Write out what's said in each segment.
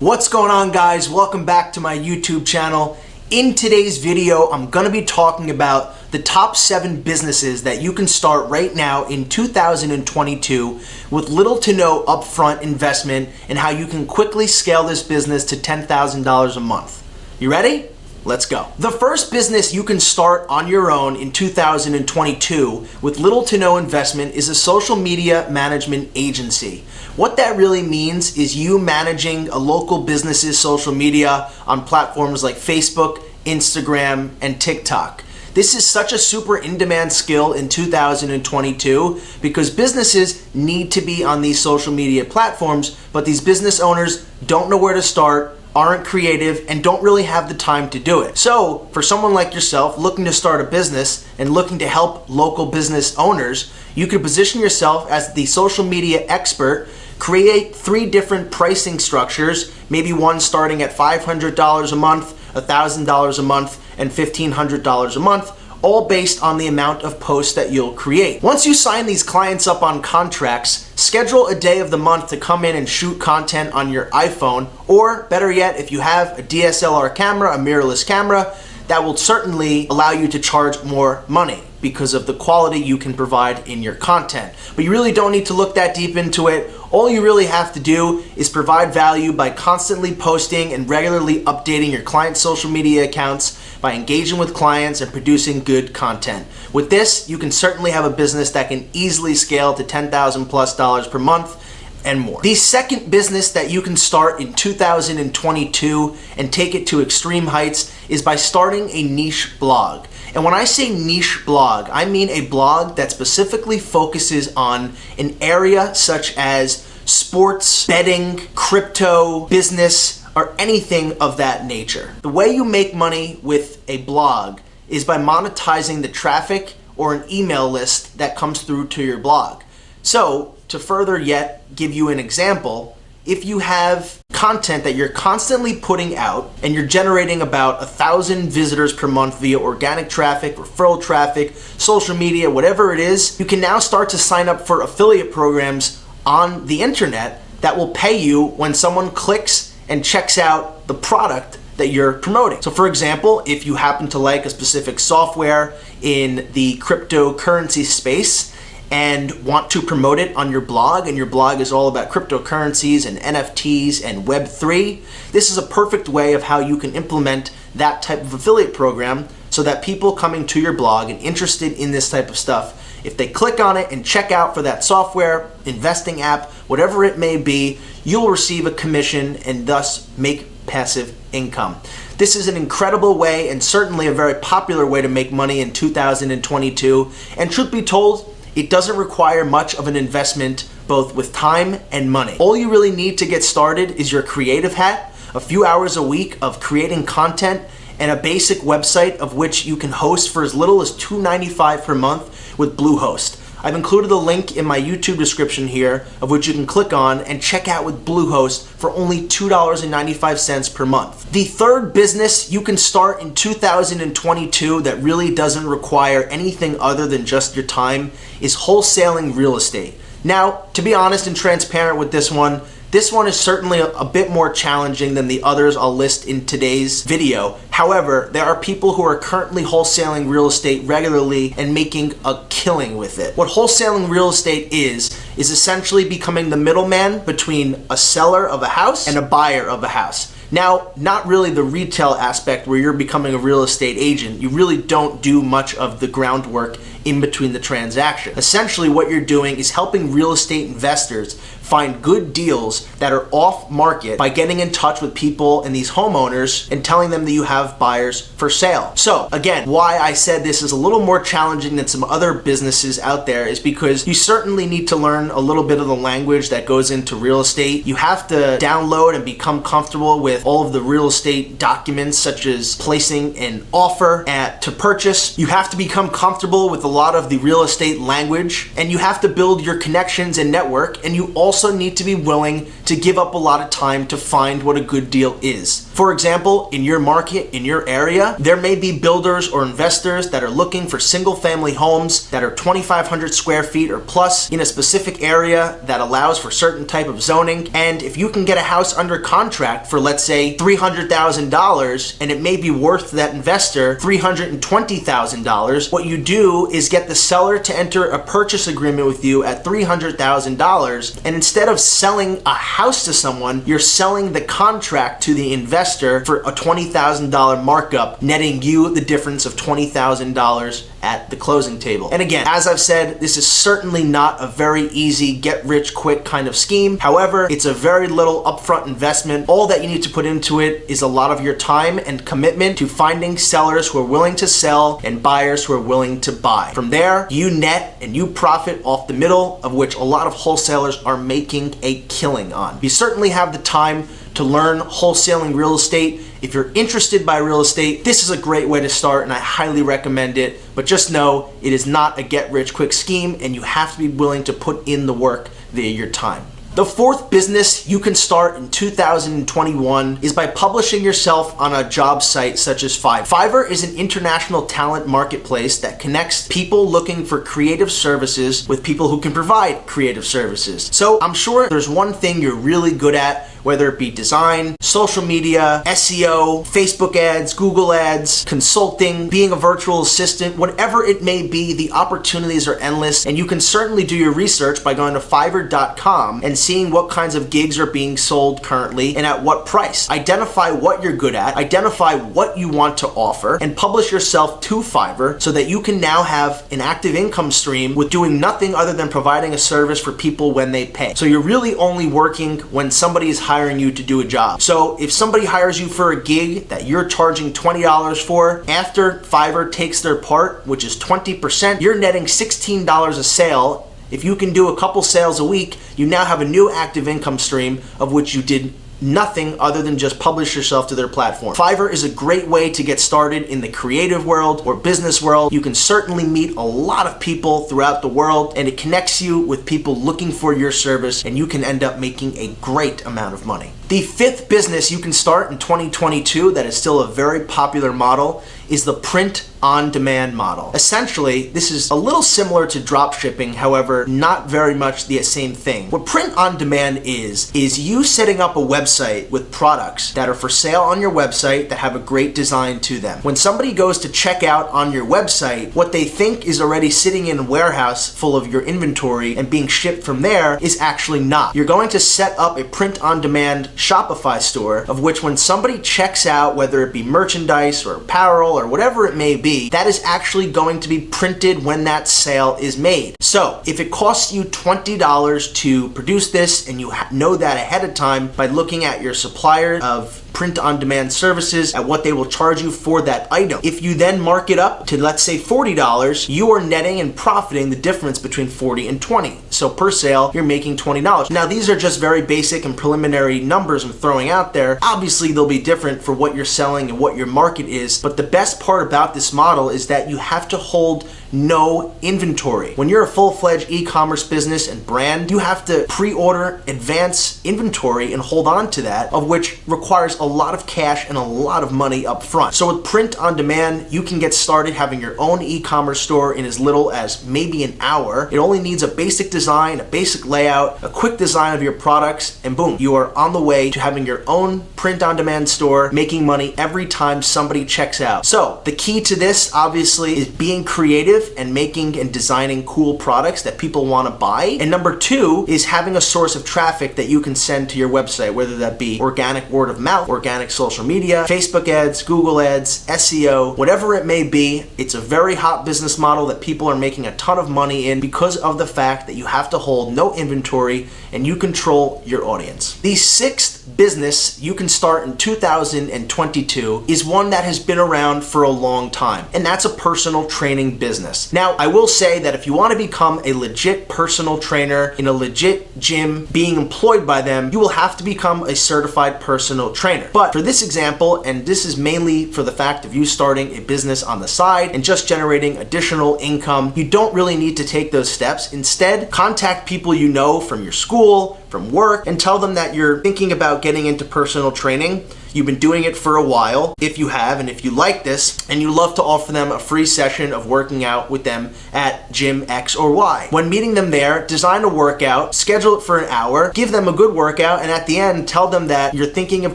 What's going on, guys? Welcome back to my YouTube channel. In today's video, I'm going to be talking about the top 7 businesses that you can start right now in 2022 with little to no upfront investment and how you can quickly scale this business to $10,000 a month. You ready? Let's go. The first business you can start on your own in 2022 with little to no investment is a social media management agency. What that really means is you managing a local business's social media on platforms like Facebook, Instagram, and TikTok. This is such a super in-demand skill in 2022 because businesses need to be on these social media platforms, but these business owners don't know where to start, aren't creative, and don't really have the time to do it. So for someone like yourself looking to start a business and looking to help local business owners, you could position yourself as the social media expert, create 3 different pricing structures, maybe one starting at $500 a month, $1,000 a month, and $1,500 a month, all based on the amount of posts that you'll create. Once you sign these clients up on contracts, schedule a day of the month to come in and shoot content on your iPhone, or better yet, if you have a DSLR camera, a mirrorless camera, that will certainly allow you to charge more money because of the quality you can provide in your content. But you really don't need to look that deep into it. All you really have to do is provide value by constantly posting and regularly updating your clients' social media accounts, by engaging with clients and producing good content. With this, you can certainly have a business that can easily scale to $10,000+ per month and more. The second business that you can start in 2022 and take it to extreme heights is by starting a niche blog. And when I say niche blog, I mean a blog that specifically focuses on an area such as sports, betting, crypto, business, or anything of that nature. The way you make money with a blog is by monetizing the traffic or an email list that comes through to your blog. So, to further yet give you an example, if you have content that you're constantly putting out and you're generating about 1,000 visitors per month via organic traffic, referral traffic, social media, whatever it is, you can now start to sign up for affiliate programs on the internet that will pay you when someone clicks and checks out the product that you're promoting. So for example, if you happen to like a specific software in the cryptocurrency space and want to promote it on your blog, and your blog is all about cryptocurrencies and NFTs and Web3, this is a perfect way of how you can implement that type of affiliate program so that people coming to your blog and interested in this type of stuff, if they click on it and check out for that software, investing app, whatever it may be, you'll receive a commission and thus make passive income. This is an incredible way and certainly a very popular way to make money in 2022. And truth be told, it doesn't require much of an investment, both with time and money. All you really need to get started is your creative hat, a few hours a week of creating content, and a basic website of which you can host for as little as $2.95 per month with Bluehost. I've included a link in my YouTube description here of which you can click on and check out with Bluehost for only $2.95 per month. The third business you can start in 2022 that really doesn't require anything other than just your time is wholesaling real estate. Now, to be honest and transparent with this one is certainly a bit more challenging than the others I'll list in today's video. However, there are people who are currently wholesaling real estate regularly and making a killing with it. What wholesaling real estate is essentially becoming the middleman between a seller of a house and a buyer of a house. Now, not really the retail aspect where you're becoming a real estate agent. You really don't do much of the groundwork in between the transaction. Essentially, what you're doing is helping real estate investors find good deals that are off market by getting in touch with people and these homeowners and telling them that you have buyers for sale. So again, why I said this is a little more challenging than some other businesses out there is because you certainly need to learn a little bit of the language that goes into real estate. You have to download and become comfortable with all of the real estate documents, such as placing an offer to purchase. You have to become comfortable with a lot of the real estate language, and you have to build your connections and network, and you also also need to be willing to give up a lot of time to find what a good deal is. For example, in your market, in your area, there may be builders or investors that are looking for single family homes that are 2,500 square feet or plus in a specific area that allows for certain type of zoning. And if you can get a house under contract for, let's say, $300,000, and it may be worth that investor $320,000, what you do is get the seller to enter a purchase agreement with you at $300,000, and instead of selling a house to someone, you're selling the contract to the investor for a $20,000 markup, netting you the difference of $20,000 at the closing table. And again, as I've said, this is certainly not a very easy get rich quick kind of scheme. However, it's a very little upfront investment. All that you need to put into it is a lot of your time and commitment to finding sellers who are willing to sell and buyers who are willing to buy. From there, you net and you profit off the middle, of which a lot of wholesalers are making a killing on. You certainly have the time to learn wholesaling real estate. If you're interested by real estate, this is a great way to start and I highly recommend it. But just know it is not a get rich quick scheme and you have to be willing to put in the work via your time. The fourth business you can start in 2021 is by publishing yourself on a job site such as Fiverr. Fiverr is an international talent marketplace that connects people looking for creative services with people who can provide creative services. So I'm sure there's one thing you're really good at, whether it be design, social media, SEO, Facebook ads, Google ads, consulting, being a virtual assistant, whatever it may be, the opportunities are endless, and you can certainly do your research by going to Fiverr.com and seeing what kinds of gigs are being sold currently and at what price. Identify what you're good at, identify what you want to offer, and publish yourself to Fiverr so that you can now have an active income stream with doing nothing other than providing a service for people when they pay. So you're really only working when somebody is hiring you to do a job. So if somebody hires you for a gig that you're charging $20 for, after Fiverr takes their part, which is 20%, you're netting $16 a sale. If you can do a couple sales a week, you now have a new active income stream of which you did nothing other than just publish yourself to their platform. Fiverr is a great way to get started in the creative world or business world. You can certainly meet a lot of people throughout the world, and it connects you with people looking for your service, and you can end up making a great amount of money. The fifth business you can start in 2022 that is still a very popular model is the print-on-demand model. Essentially, this is a little similar to drop shipping, however, not very much the same thing. What print-on-demand is you setting up a website with products that are for sale on your website that have a great design to them. When somebody goes to check out on your website, what they think is already sitting in a warehouse full of your inventory and being shipped from there is actually not. You're going to set up a print-on-demand Shopify store of which when somebody checks out, whether it be merchandise or apparel or whatever it may be, that is actually going to be printed when that sale is made. So if it costs you $20 to produce this and you know that ahead of time by looking at your supplier of print-on-demand services at what they will charge you for that item. If you then mark it up to, let's say, $40, you are netting and profiting the difference between 40 and 20. So per sale, you're making $20. Now, these are just very basic and preliminary numbers I'm throwing out there. Obviously, they'll be different for what you're selling and what your market is, but the best part about this model is that you have to hold no inventory. When you're a full-fledged e-commerce business and brand, you have to pre-order advance inventory and hold on to that, of which requires a lot of cash and a lot of money up front. So with print on demand, you can get started having your own e-commerce store in as little as maybe an hour. It only needs a basic design, a basic layout, a quick design of your products, and boom, you are on the way to having your own print on demand store, making money every time somebody checks out. So the key to this obviously is being creative and making and designing cool products that people want to buy. And number two is having a source of traffic that you can send to your website, whether that be organic word of mouth, organic social media, Facebook ads, Google ads, SEO, whatever it may be. It's a very hot business model that people are making a ton of money in because of the fact that you have to hold no inventory and you control your audience. The sixth business you can start in 2022 is one that has been around for a long time, and that's a personal training business. Now, I will say that if you want to become a legit personal trainer in a legit gym being employed by them, you will have to become a certified personal trainer. But for this example, and this is mainly for the fact of you starting a business on the side and just generating additional income, you don't really need to take those steps. Instead, contact people you know from your school, from work, and tell them that you're thinking about getting into personal training. You've been doing it for a while, if you have, and if you like this, and you love to offer them a free session of working out with them at Gym X or Y. When meeting them there, design a workout, schedule it for an hour, give them a good workout, and at the end, tell them that you're thinking of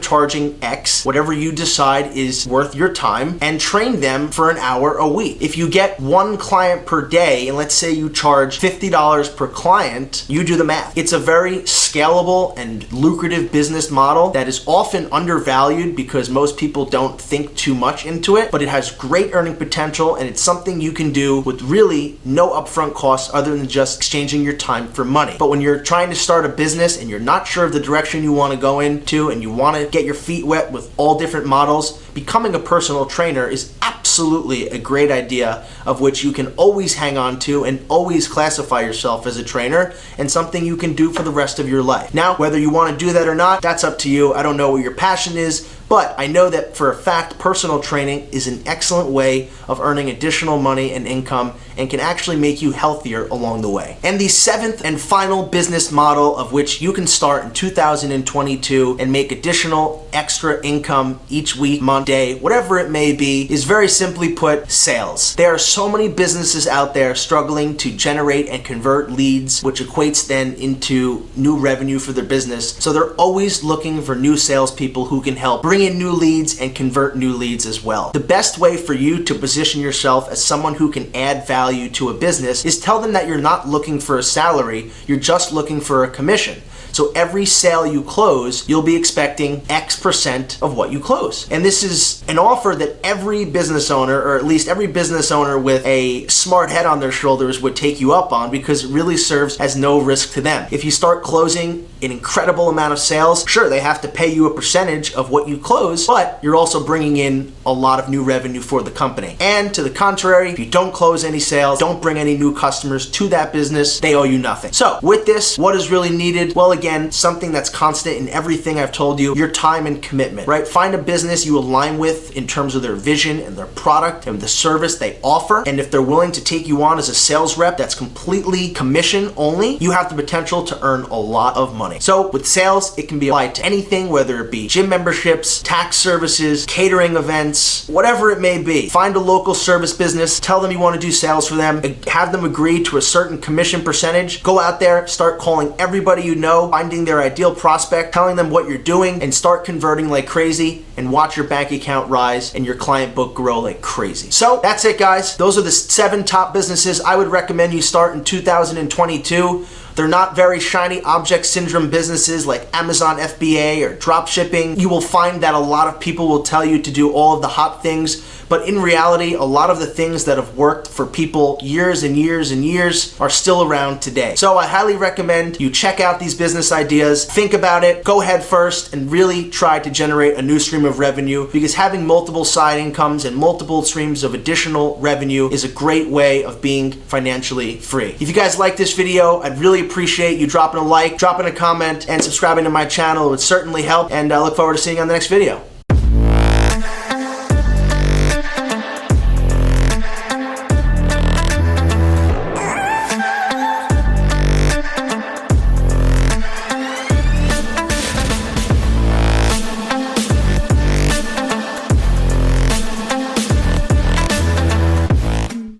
charging X, whatever you decide is worth your time, and train them for an hour a week. If you get one client per day, and let's say you charge $50 per client, you do the math. It's a very scalable and lucrative business model that is often undervalued because most people don't think too much into it, but it has great earning potential, and it's something you can do with really no upfront costs other than just exchanging your time for money. But when you're trying to start a business and you're not sure of the direction you want to go into and you want to get your feet wet with all different models, becoming a personal trainer is absolutely a great idea of which you can always hang on to and always classify yourself as a trainer, and something you can do for the rest of your life. Now, whether you want to do that or not, that's up to you. I don't know what your passion is, but I know that for a fact, personal training is an excellent way of earning additional money and income and can actually make you healthier along the way. And the seventh and final business model of which you can start in 2022 and make additional extra income each week, month, day, whatever it may be, is very simply put, sales. There are so many businesses out there struggling to generate and convert leads, which equates then into new revenue for their business. So they're always looking for new salespeople who can help bring in new leads and convert new leads as well. The best way for you to position yourself as someone who can add value to a business is tell them that you're not looking for a salary, you're just looking for a commission. So every sale you close, you'll be expecting X% of what you close. And this is an offer that every business owner, or at least every business owner with a smart head on their shoulders, would take you up on, because it really serves as no risk to them. If you start closing an incredible amount of sales, sure, they have to pay you a percentage of what you close, but you're also bringing in a lot of new revenue for the company. And to the contrary, if you don't close any sales, don't bring any new customers to that business, they owe you nothing. So with this, what is really needed? Well, again, something that's constant in everything I've told you, your time and commitment, right? Find a business you align with in terms of their vision and their product and the service they offer. And if they're willing to take you on as a sales rep that's completely commission only, you have the potential to earn a lot of money. So with sales, it can be applied to anything, whether it be gym memberships, tax services, catering events, whatever it may be. Find a local service business, tell them you want to do sales for them, have them agree to a certain commission percentage. Go out there, start calling everybody you know, finding their ideal prospect, telling them what you're doing, and start converting like crazy, and watch your bank account rise and your client book grow like crazy. So that's it, guys. Those are the 7 top businesses I would recommend you start in 2022. They're not very shiny object syndrome businesses like Amazon FBA or drop shipping. You will find that a lot of people will tell you to do all of the hot things, but in reality, a lot of the things that have worked for people years and years and years are still around today. So I highly recommend you check out these business ideas, think about it, go head first, and really try to generate a new stream of revenue, because having multiple side incomes and multiple streams of additional revenue is a great way of being financially free. If you guys like this video, I'd really appreciate you dropping a like, dropping a comment, and subscribing to my channel. It would certainly help, and I look forward to seeing you on the next video.